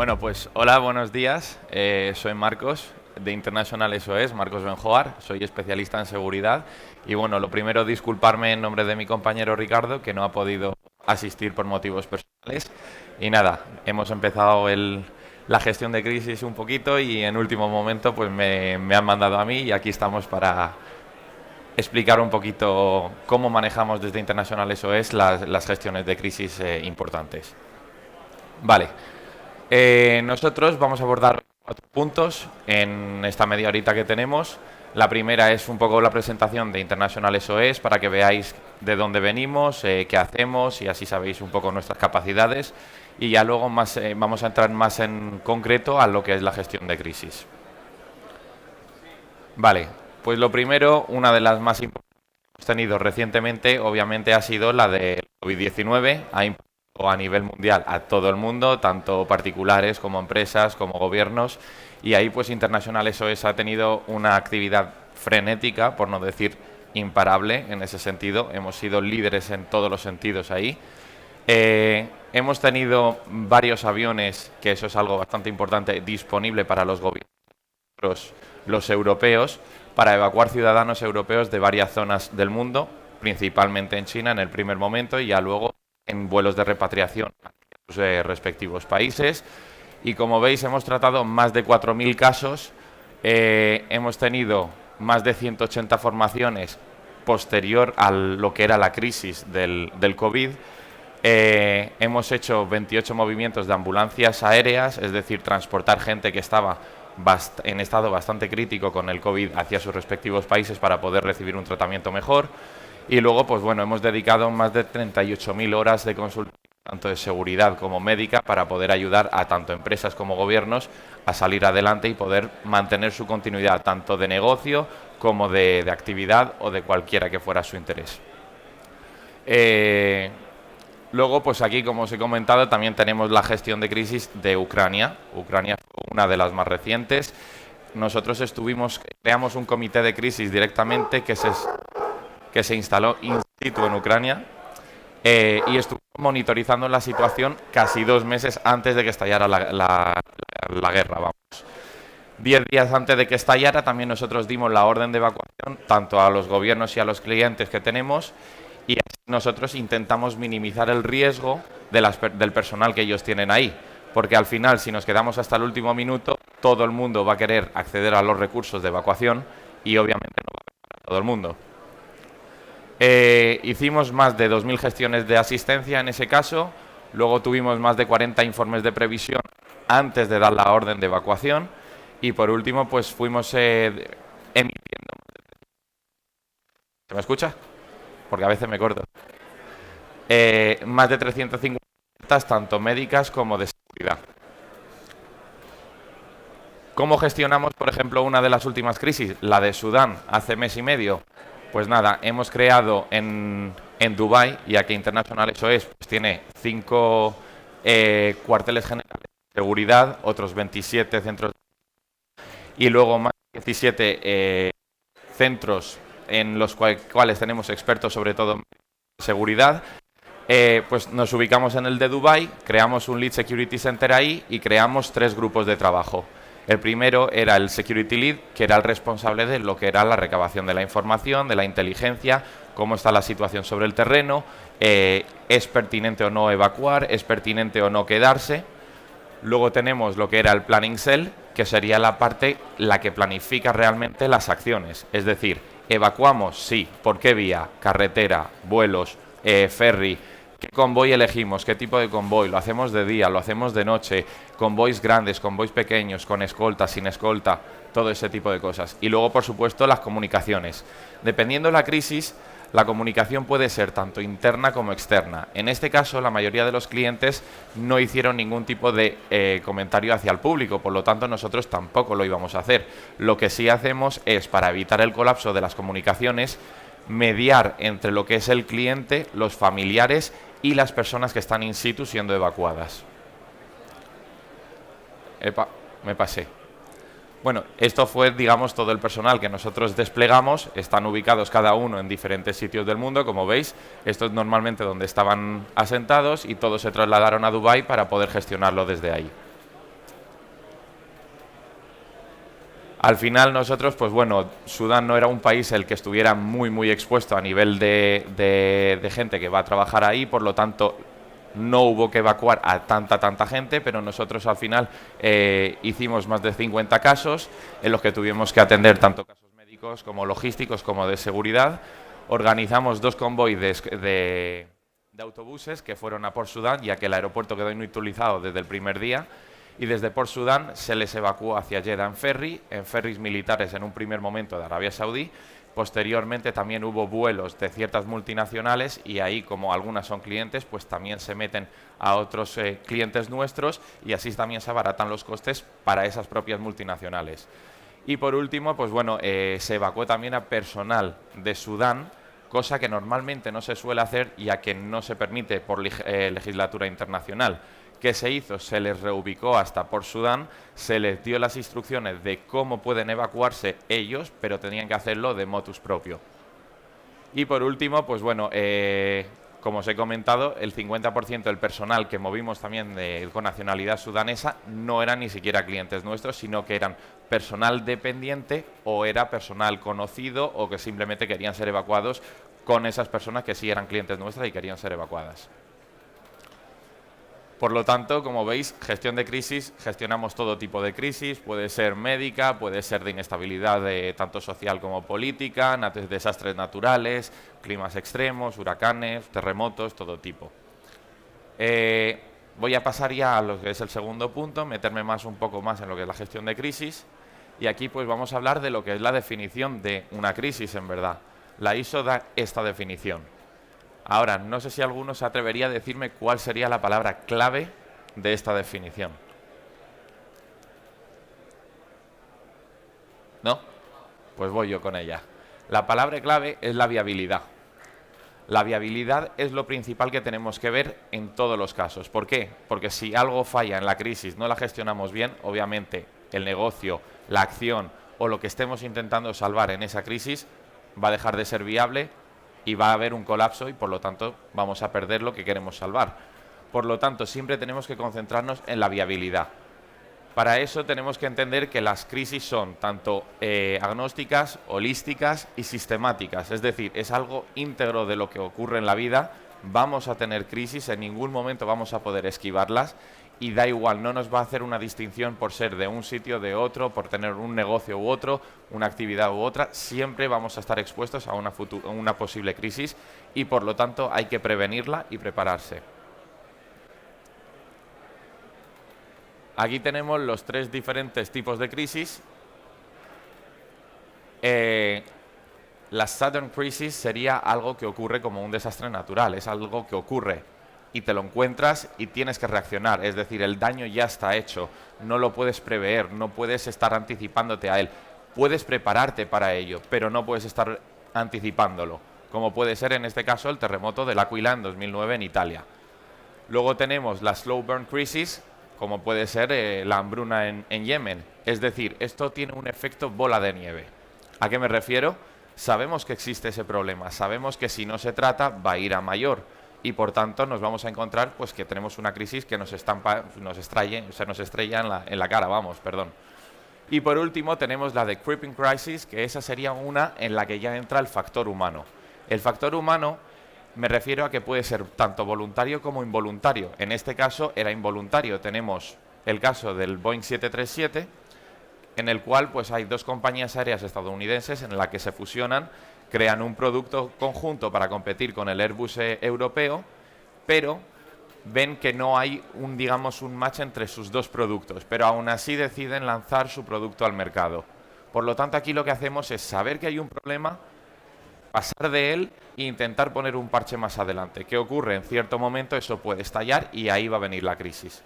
Bueno, pues hola, buenos días. Soy Marcos de International SOS, Marcos Benjoar. Soy especialista en seguridad. Y bueno, lo primero, disculparme en nombre de mi compañero Ricardo, que no ha podido asistir por motivos personales. Y nada, hemos empezado la gestión de crisis un poquito y en último momento pues me han mandado a mí y aquí estamos para explicar un poquito cómo manejamos desde International SOS las gestiones de crisis importantes. Vale. Nosotros vamos a abordar 4 puntos en esta media horita que tenemos. La primera es un poco la presentación de International SOS para que veáis de dónde venimos, qué hacemos y así sabéis un poco nuestras capacidades. Y ya luego vamos a entrar más en concreto a lo que es la gestión de crisis. Vale, pues lo primero, una de las más importantes que hemos tenido recientemente, obviamente, ha sido la del COVID-19. Ha impactado a nivel mundial a todo el mundo, tanto particulares como empresas, como gobiernos, y ahí pues International SOS ha tenido una actividad frenética, por no decir imparable en ese sentido. Hemos sido líderes en todos los sentidos ahí. Hemos tenido varios aviones, que eso es algo bastante importante, disponible para los gobiernos, los europeos, para evacuar ciudadanos europeos de varias zonas del mundo, principalmente en China en el primer momento y ya luego en vuelos de repatriación a sus respectivos países. Y como veis, hemos tratado más de 4.000 casos, hemos tenido más de 180 formaciones posterior a lo que era la crisis del COVID. Hemos hecho 28 movimientos de ambulancias aéreas, es decir, transportar gente que estaba en estado bastante crítico con el COVID hacia sus respectivos países para poder recibir un tratamiento mejor. Y luego, pues bueno, hemos dedicado más de 38.000 horas de consulta, tanto de seguridad como médica, para poder ayudar a tanto empresas como gobiernos a salir adelante y poder mantener su continuidad, tanto de negocio como de actividad o de cualquiera que fuera su interés. Luego, pues aquí, como os he comentado, también tenemos la gestión de crisis de Ucrania. Ucrania fue una de las más recientes. Nosotros creamos un comité de crisis directamente que se instaló in situ en Ucrania y estuvo monitorizando la situación casi 2 meses antes de que estallara la guerra. Vamos. 10 días antes de que estallara también nosotros dimos la orden de evacuación tanto a los gobiernos y a los clientes que tenemos y así nosotros intentamos minimizar el riesgo del personal que ellos tienen ahí. Porque al final, si nos quedamos hasta el último minuto, todo el mundo va a querer acceder a los recursos de evacuación y obviamente no va a haber para todo el mundo. Hicimos más de 2.000 gestiones de asistencia en ese caso, luego tuvimos más de 40 informes de previsión antes de dar la orden de evacuación y por último pues fuimos emitiendo... ¿Se me escucha? Porque a veces me corto. Más de 350 tanto médicas como de seguridad. ¿Cómo gestionamos, por ejemplo, una de las últimas crisis, la de Sudán, hace mes y medio? Pues nada, hemos creado en Dubái, ya que International SOS pues, tiene 5 cuarteles generales de seguridad, otros 27 centros y luego más de 17 centros en los cuales tenemos expertos sobre todo en seguridad. Pues nos ubicamos en el de Dubái, creamos un Lead Security Center ahí y creamos 3 grupos de trabajo. El primero era el Security Lead, que era el responsable de lo que era la recabación de la información, de la inteligencia, cómo está la situación sobre el terreno, es pertinente o no evacuar, es pertinente o no quedarse. Luego tenemos lo que era el Planning Cell, que sería la parte la que planifica realmente las acciones. Es decir, evacuamos, sí, ¿por qué vía? Carretera, vuelos, ferry. ¿Qué convoy elegimos? ¿Qué tipo de convoy? ¿Lo hacemos de día? ¿Lo hacemos de noche? ¿Convoys grandes? ¿Convoys pequeños? ¿Con escolta? ¿Sin escolta? Todo ese tipo de cosas. Y luego, por supuesto, las comunicaciones. Dependiendo de la crisis, la comunicación puede ser tanto interna como externa. En este caso, la mayoría de los clientes no hicieron ningún tipo de comentario hacia el público, por lo tanto, nosotros tampoco lo íbamos a hacer. Lo que sí hacemos es, para evitar el colapso de las comunicaciones, mediar entre lo que es el cliente, los familiares y las personas que están in situ siendo evacuadas. Epa, me pasé. Bueno, esto fue, digamos, todo el personal que nosotros desplegamos. Están ubicados cada uno en diferentes sitios del mundo, como veis. Esto es normalmente donde estaban asentados y todos se trasladaron a Dubái para poder gestionarlo desde ahí. Al final nosotros, pues bueno, Sudán no era un país el que estuviera muy expuesto a nivel de gente que va a trabajar ahí, por lo tanto no hubo que evacuar a tanta gente, pero nosotros al final hicimos más de 50 casos en los que tuvimos que atender tanto casos médicos como logísticos como de seguridad. Organizamos 2 convoys de autobuses que fueron a Port Sudán, ya que el aeropuerto quedó inutilizado desde el primer día, y desde Port Sudán se les evacuó hacia Jeddah en ferries militares en un primer momento de Arabia Saudí. Posteriormente también hubo vuelos de ciertas multinacionales y ahí, como algunas son clientes, pues también se meten a otros clientes nuestros y así también se abaratan los costes para esas propias multinacionales. Y por último, pues bueno, se evacuó también a personal de Sudán, cosa que normalmente no se suele hacer ya que no se permite por legislatura internacional. ¿Qué se hizo? Se les reubicó hasta Port Sudán, se les dio las instrucciones de cómo pueden evacuarse ellos, pero tenían que hacerlo de motus propio. Y por último, pues bueno, como os he comentado, el 50% del personal que movimos también con nacionalidad sudanesa no eran ni siquiera clientes nuestros, sino que eran personal dependiente o era personal conocido o que simplemente querían ser evacuados con esas personas que sí eran clientes nuestras y querían ser evacuadas. Por lo tanto, como veis, gestión de crisis, gestionamos todo tipo de crisis, puede ser médica, puede ser de inestabilidad tanto social como política, desastres naturales, climas extremos, huracanes, terremotos, todo tipo. Voy a pasar ya a lo que es el segundo punto, meterme un poco más en lo que es la gestión de crisis, y aquí pues vamos a hablar de lo que es la definición de una crisis en verdad. La ISO da esta definición. Ahora, no sé si alguno se atrevería a decirme cuál sería la palabra clave de esta definición. ¿No? Pues voy yo con ella. La palabra clave es la viabilidad. La viabilidad es lo principal que tenemos que ver en todos los casos. ¿Por qué? Porque si algo falla en la crisis, no la gestionamos bien, obviamente el negocio, la acción o lo que estemos intentando salvar en esa crisis va a dejar de ser viable y va a haber un colapso y por lo tanto vamos a perder lo que queremos salvar. Por lo tanto, siempre tenemos que concentrarnos en la viabilidad. Para eso tenemos que entender que las crisis son tanto agnósticas, holísticas y sistemáticas. Es decir, es algo íntegro de lo que ocurre en la vida. Vamos a tener crisis, en ningún momento vamos a poder esquivarlas y da igual, no nos va a hacer una distinción por ser de un sitio o de otro, por tener un negocio u otro, una actividad u otra. Siempre vamos a estar expuestos a una posible crisis y por lo tanto hay que prevenirla y prepararse. Aquí tenemos los 3 diferentes tipos de crisis. La sudden crisis sería algo que ocurre como un desastre natural, es algo que ocurre y te lo encuentras y tienes que reaccionar, es decir, el daño ya está hecho, no lo puedes prever, no puedes estar anticipándote a él, puedes prepararte para ello, pero no puedes estar anticipándolo, como puede ser en este caso el terremoto de L'Aquila en 2009 en Italia. Luego tenemos la slow burn crisis, como puede ser la hambruna en Yemen, es decir, esto tiene un efecto bola de nieve. ¿A qué me refiero? Sabemos que existe ese problema, sabemos que si no se trata va a ir a mayor y por tanto nos vamos a encontrar pues que tenemos una crisis que nos estrella en la cara, perdón. Y por último tenemos la de creeping crisis, que esa sería una en la que ya entra el factor humano. El factor humano me refiero a que puede ser tanto voluntario como involuntario. En este caso era involuntario. Tenemos el caso del Boeing 737, en el cual pues hay 2 compañías aéreas estadounidenses en la que se fusionan, crean un producto conjunto para competir con el Airbus europeo, pero ven que no hay un match entre sus 2 productos, pero aún así deciden lanzar su producto al mercado. Por lo tanto, aquí lo que hacemos es saber que hay un problema, pasar de él e intentar poner un parche más adelante. ¿Qué ocurre? En cierto momento eso puede estallar y ahí va a venir la crisis.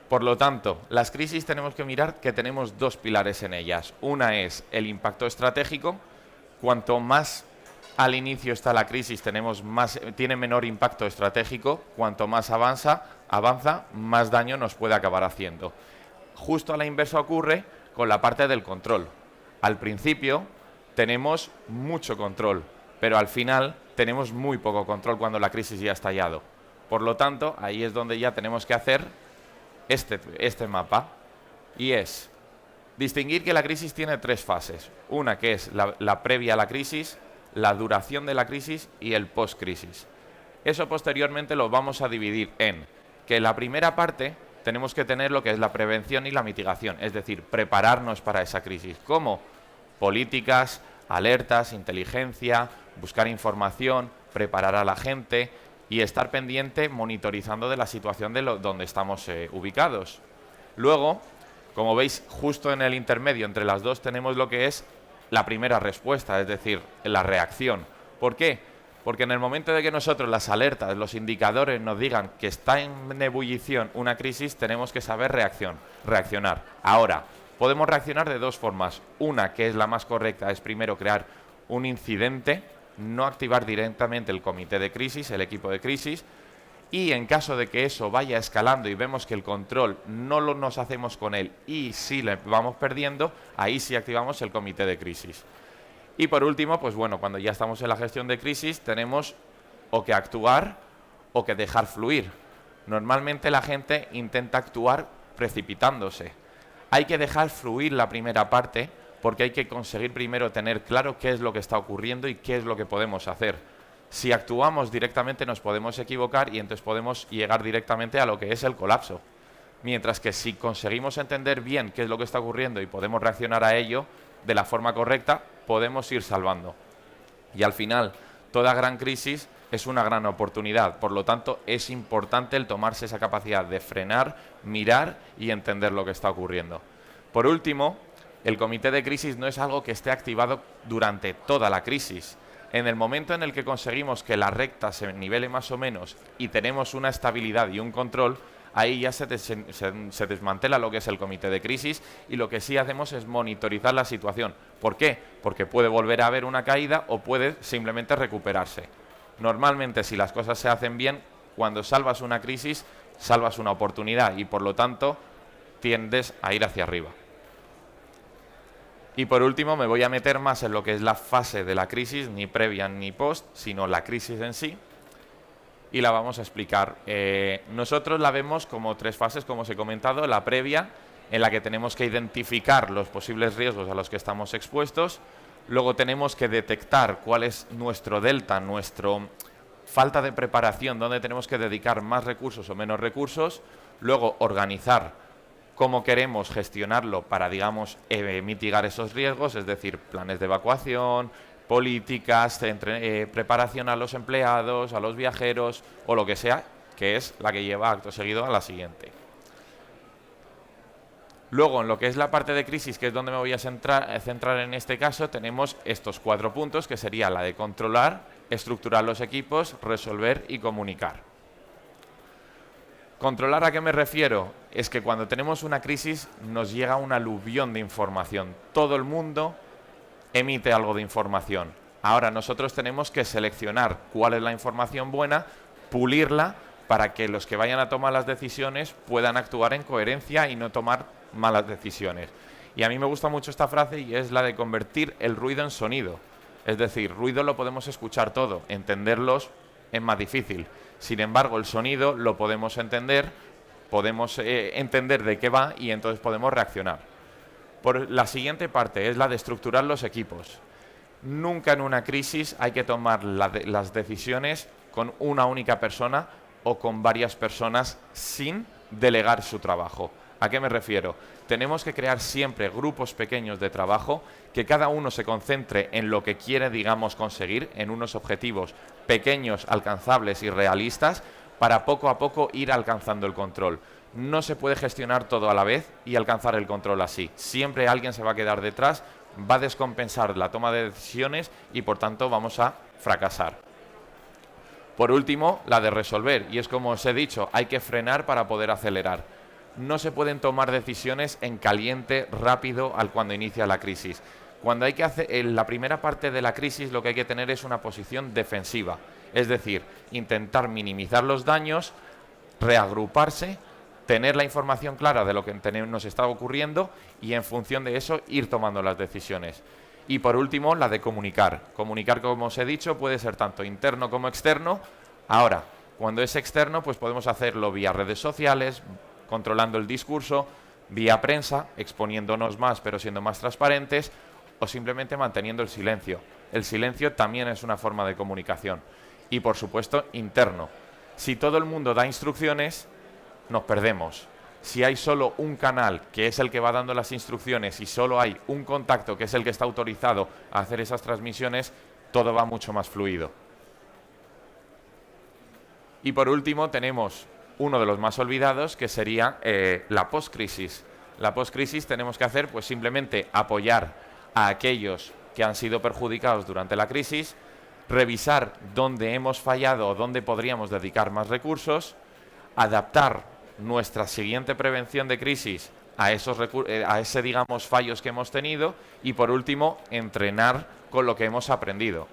Por lo tanto, las crisis tenemos que mirar que tenemos 2 pilares en ellas. Una es el impacto estratégico. Cuanto más al inicio está la crisis, tiene menor impacto estratégico. Cuanto más avanza, más daño nos puede acabar haciendo. Justo a la inversa ocurre con la parte del control. Al principio tenemos mucho control, pero al final tenemos muy poco control cuando la crisis ya ha estallado. Por lo tanto, ahí es donde ya tenemos que hacer este mapa, y es distinguir que la crisis tiene 3 fases. Una que es la previa a la crisis, la duración de la crisis y el post-crisis. Eso posteriormente lo vamos a dividir en que la primera parte tenemos que tener lo que es la prevención y la mitigación, es decir, prepararnos para esa crisis. ¿Cómo? Políticas, alertas, inteligencia, buscar información, preparar a la gente y estar pendiente monitorizando de la situación de donde estamos ubicados. Luego, como veis, justo en el intermedio entre las dos tenemos lo que es la primera respuesta, es decir, la reacción. ¿Por qué? Porque en el momento de que nosotros las alertas, los indicadores nos digan que está en ebullición una crisis, tenemos que saber reaccionar. Ahora, podemos reaccionar de 2 formas. Una, que es la más correcta, es primero crear un incidente, no activar directamente el comité de crisis, el equipo de crisis, y en caso de que eso vaya escalando y vemos que el control no nos hacemos con él y sí le vamos perdiendo, ahí sí activamos el comité de crisis. Y por último, pues bueno, cuando ya estamos en la gestión de crisis tenemos o que actuar o que dejar fluir. Normalmente la gente intenta actuar precipitándose. Hay que dejar fluir la primera parte porque hay que conseguir primero tener claro qué es lo que está ocurriendo y qué es lo que podemos hacer. Si actuamos directamente nos podemos equivocar y entonces podemos llegar directamente a lo que es el colapso. Mientras que si conseguimos entender bien qué es lo que está ocurriendo y podemos reaccionar a ello de la forma correcta, podemos ir salvando. Y al final, toda gran crisis es una gran oportunidad. Por lo tanto, es importante el tomarse esa capacidad de frenar, mirar y entender lo que está ocurriendo. Por último, el comité de crisis no es algo que esté activado durante toda la crisis. En el momento en el que conseguimos que la recta se nivele más o menos y tenemos una estabilidad y un control, ahí ya se desmantela lo que es el comité de crisis y lo que sí hacemos es monitorizar la situación. ¿Por qué? Porque puede volver a haber una caída o puede simplemente recuperarse. Normalmente, si las cosas se hacen bien, cuando salvas una crisis, salvas una oportunidad y por lo tanto tiendes a ir hacia arriba. Y por último me voy a meter más en lo que es la fase de la crisis, ni previa ni post, sino la crisis en sí. Y la vamos a explicar. Nosotros la vemos como 3 fases, como os he comentado. La previa, en la que tenemos que identificar los posibles riesgos a los que estamos expuestos. Luego tenemos que detectar cuál es nuestro delta, nuestra falta de preparación, dónde tenemos que dedicar más recursos o menos recursos. Luego organizar cómo queremos gestionarlo para, digamos, mitigar esos riesgos, es decir, planes de evacuación, políticas, preparación a los empleados, a los viajeros o lo que sea, que es la que lleva acto seguido a la siguiente. Luego, en lo que es la parte de crisis, que es donde me voy a centrar en este caso, tenemos estos 4 puntos, que sería la de controlar, estructurar los equipos, resolver y comunicar. ¿Controlar a qué me refiero? Es que cuando tenemos una crisis nos llega un aluvión de información. Todo el mundo emite algo de información. Ahora nosotros tenemos que seleccionar cuál es la información buena, pulirla para que los que vayan a tomar las decisiones puedan actuar en coherencia y no tomar malas decisiones. Y a mí me gusta mucho esta frase y es la de convertir el ruido en sonido. Es decir, ruido lo podemos escuchar todo, entenderlos es más difícil. Sin embargo, el sonido lo podemos entender de qué va y entonces podemos reaccionar. Por la siguiente parte es la de estructurar los equipos. Nunca en una crisis hay que tomar las decisiones con una única persona o con varias personas sin delegar su trabajo. ¿A qué me refiero? Tenemos que crear siempre grupos pequeños de trabajo, que cada uno se concentre en lo que quiere, digamos, conseguir, en unos objetivos pequeños, alcanzables y realistas, para poco a poco ir alcanzando el control. No se puede gestionar todo a la vez y alcanzar el control así. Siempre alguien se va a quedar detrás, va a descompensar la toma de decisiones y por tanto vamos a fracasar. Por último, la de resolver, y es como os he dicho, hay que frenar para poder acelerar. No se pueden tomar decisiones en caliente, rápido, al cuando inicia la crisis. Cuando hay que hacer en la primera parte de la crisis, lo que hay que tener es una posición defensiva, es decir, intentar minimizar los daños, reagruparse, tener la información clara de lo que nos está ocurriendo y en función de eso ir tomando las decisiones. Y por último, la de comunicar. Comunicar, como os he dicho, puede ser tanto interno como externo. Ahora, cuando es externo, pues podemos hacerlo vía redes sociales, controlando el discurso, vía prensa, exponiéndonos más pero siendo más transparentes, o simplemente manteniendo el silencio. El silencio también es una forma de comunicación. Y por supuesto, interno. Si todo el mundo da instrucciones, nos perdemos. Si hay solo un canal que es el que va dando las instrucciones y solo hay un contacto que es el que está autorizado a hacer esas transmisiones, todo va mucho más fluido. Y por último tenemos uno de los más olvidados, que sería la post-crisis. La post-crisis tenemos que hacer pues simplemente apoyar a aquellos que han sido perjudicados durante la crisis, revisar dónde hemos fallado o dónde podríamos dedicar más recursos, adaptar nuestra siguiente prevención de crisis a ese digamos fallos que hemos tenido y por último entrenar con lo que hemos aprendido.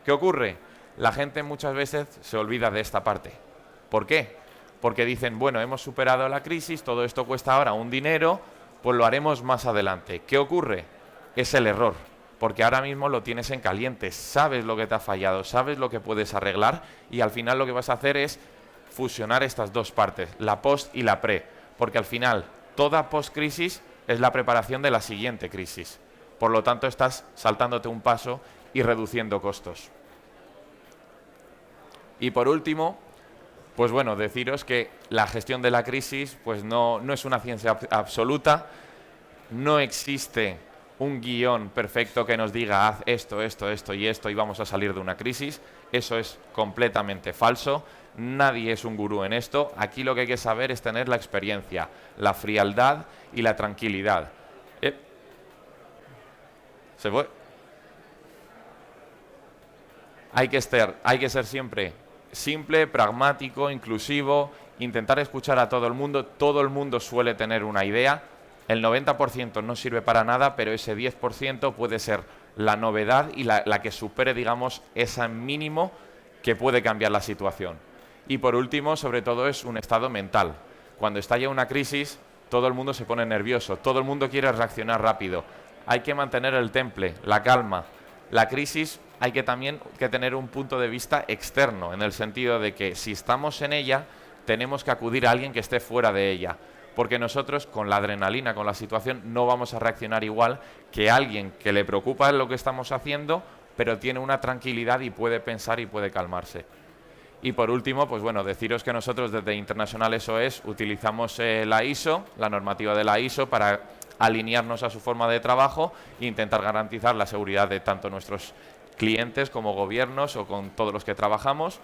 ¿Qué ocurre? La gente muchas veces se olvida de esta parte. ¿Por qué? Porque dicen, bueno, hemos superado la crisis, todo esto cuesta ahora un dinero, pues lo haremos más adelante. ¿Qué ocurre? Es el error, porque ahora mismo lo tienes en caliente, sabes lo que te ha fallado, sabes lo que puedes arreglar y al final lo que vas a hacer es fusionar estas dos partes, la post y la pre, porque al final toda post-crisis es la preparación de la siguiente crisis. Por lo tanto, estás saltándote un paso y reduciendo costos. Y por último, pues bueno, deciros que la gestión de la crisis pues no es una ciencia absoluta, no existe un guión perfecto que nos diga haz esto, esto, esto y esto y vamos a salir de una crisis. Eso es completamente falso. Nadie es un gurú en esto. Aquí lo que hay que saber es tener la experiencia, la frialdad y la tranquilidad. Se fue. Hay que ser siempre simple, pragmático, inclusivo, intentar escuchar a todo el mundo. Todo el mundo suele tener una idea. El 90% no sirve para nada, pero ese 10% puede ser la novedad y la que supere, digamos, ese mínimo que puede cambiar la situación. Y por último, sobre todo, es un estado mental. Cuando estalla una crisis, todo el mundo se pone nervioso, todo el mundo quiere reaccionar rápido. Hay que mantener el temple, la calma. La crisis hay que también tener un punto de vista externo, en el sentido de que si estamos en ella, tenemos que acudir a alguien que esté fuera de ella. Porque nosotros, con la adrenalina, con la situación, no vamos a reaccionar igual que alguien que le preocupa lo que estamos haciendo, pero tiene una tranquilidad y puede pensar y puede calmarse. Y por último, pues bueno, deciros que nosotros desde International SOS utilizamos la ISO, la normativa de la ISO, para alinearnos a su forma de trabajo e intentar garantizar la seguridad de tanto nuestros clientes como gobiernos o con todos los que trabajamos.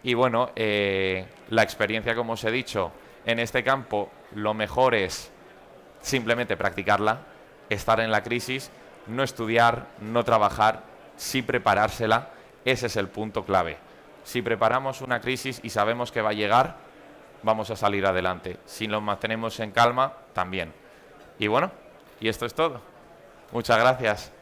Y bueno, la experiencia, como os he dicho, en este campo lo mejor es simplemente practicarla, estar en la crisis, no estudiar, no trabajar, sí preparársela. Ese es el punto clave. Si preparamos una crisis y sabemos que va a llegar, vamos a salir adelante. Si nos mantenemos en calma, también. Y bueno, y esto es todo. Muchas gracias.